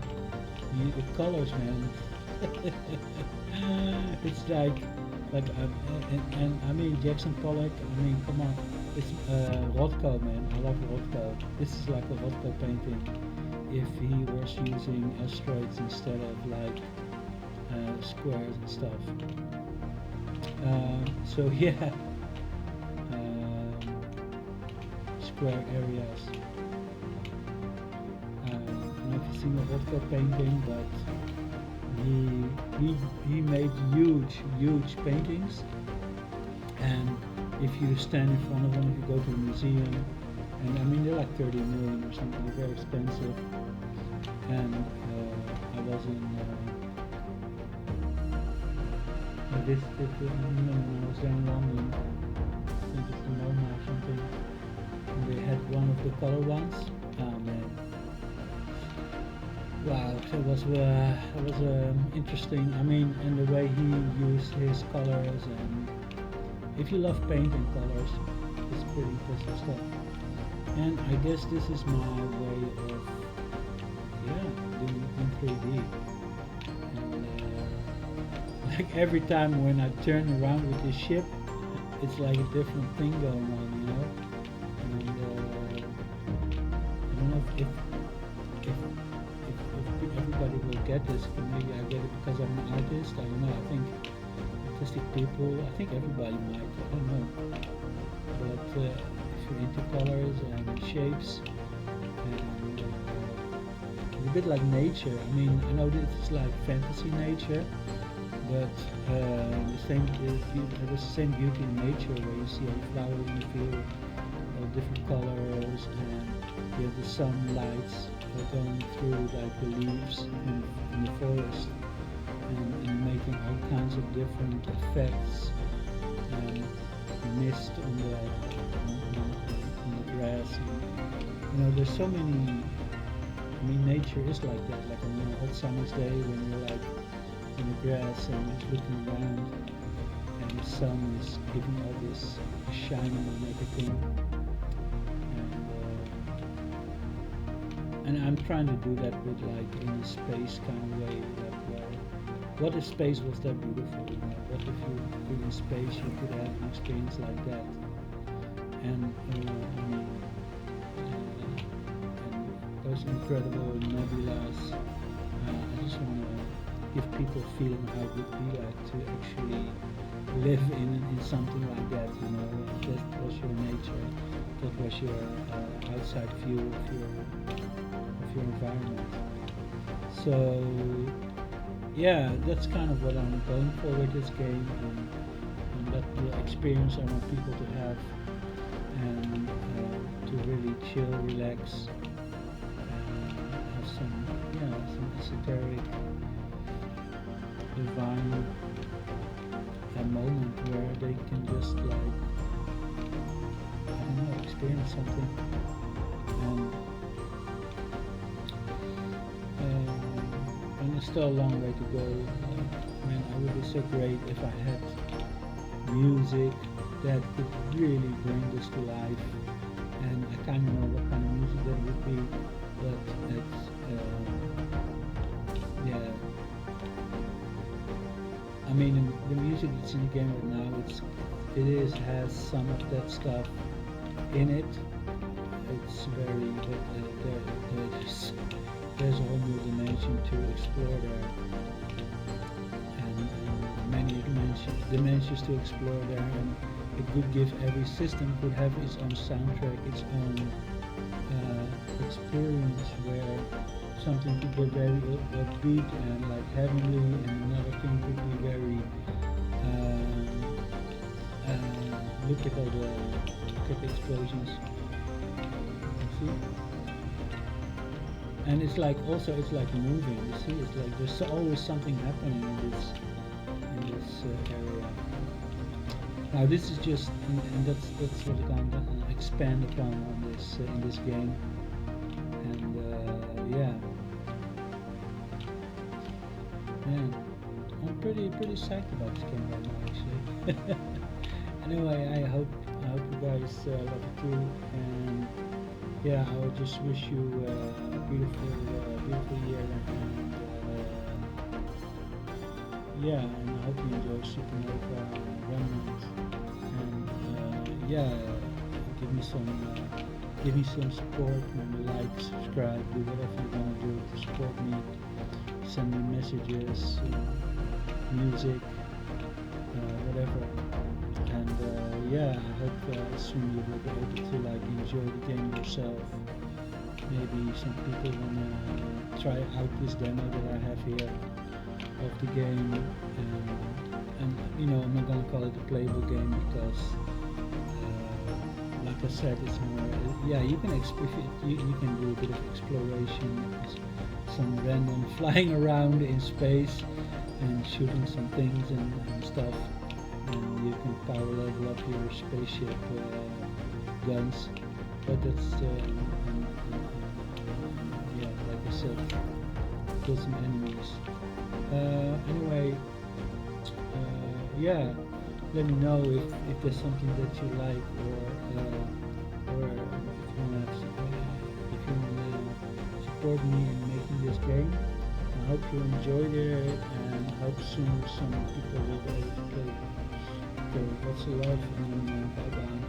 colors, man. It's like and I mean Jackson Pollock. I mean, come on, it's Rothko, man. I love Rothko. This is like a Rothko painting. If he was using asteroids instead of like squares and stuff. So yeah. square areas. I don't know if you've seen Rothko painting, but he made huge paintings, and if you stand in front of them, if you go to the museum, and I mean they're like 30 million or something, they're very expensive. And I was in when I was there in London, I think it's the MoMA or something, and they had one of the color ones. Oh man, wow, that was interesting. I mean, and the way he used his colors, and if you love painting colors, it's pretty impressive stuff. And I guess this is my way of doing it in 3D. And like every time when I turn around with this ship, it's like a different thing going on, you know. And I don't know if everybody will get this, but maybe I get it because I'm an artist. I don't know. I think artistic people, I think everybody might. I don't know. But if you're into colors and shapes, and it's a bit like nature. I mean, I know this is like fantasy nature, but there's the same beauty in nature where you see all the flowers in the field, all different colors, and you have the sunlights going through like the leaves in the forest, and making all kinds of different effects, and mist on the grass. And, you know, there's so many. I mean, nature is like that. Like on a hot summer's day when you're like in the grass and just looking around, and the sun is giving all this shining and everything. And I'm trying to do that with like in a space kind of way. Like, what if space was that beautiful? You know? What if you were in space you could have an experience like that? And I mean, and those incredible nebulas. I just want to give people a feeling how it would be like to actually live in something like that. You know, that was your nature, that was your outside view of your environment. So yeah, that's kind of what I'm going for with this game, and that the experience I want people to have, and to really chill, relax, and have some esoteric, divine moment where they can just like, I don't know, experience something. And there's still a long way to go. Man, I would be so great if I had music that could really bring this to life. And I kind of know what kind of music that would be, but it's I mean, the music that's in the game right now, has some of that stuff in it. It's very, there's a whole new dimension to explore there, and many dimensions to explore there, and it could give, every system could have its own soundtrack, its own experience, where something could be very upbeat and like heavenly, and another thing could be very look at the explosions. See? And it's like also it's like moving. You see, it's like there's always something happening in this area. Now this is just, and that's what I'm going to expand upon on this in this game. And yeah, I'm pretty psyched about this game right now, actually. Anyway, I hope you guys love it too, and yeah, I would just wish you a beautiful year, and yeah, and I hope you enjoy Supernova Remnant, and yeah, give me some support, maybe like, subscribe, do whatever you want to do to support me, send me messages, music, whatever, and yeah, I hope soon you will be able to like enjoy the game yourself. Maybe some people wanna try out this demo that I have here of the game, and you know I'm not gonna call it a playable game because, like I said, it's more. Yeah, you can you can do a bit of exploration, some random flying around in space and shooting some things and stuff, and you can power level up your spaceship guns. But that's yeah, like I said, kill some enemies. Anyway, yeah, let me know if there's something that you like, or if you wanna support me in making this game. I hope you enjoyed it, and I hope soon some people will be able to play it. So lots of love, and bye bye.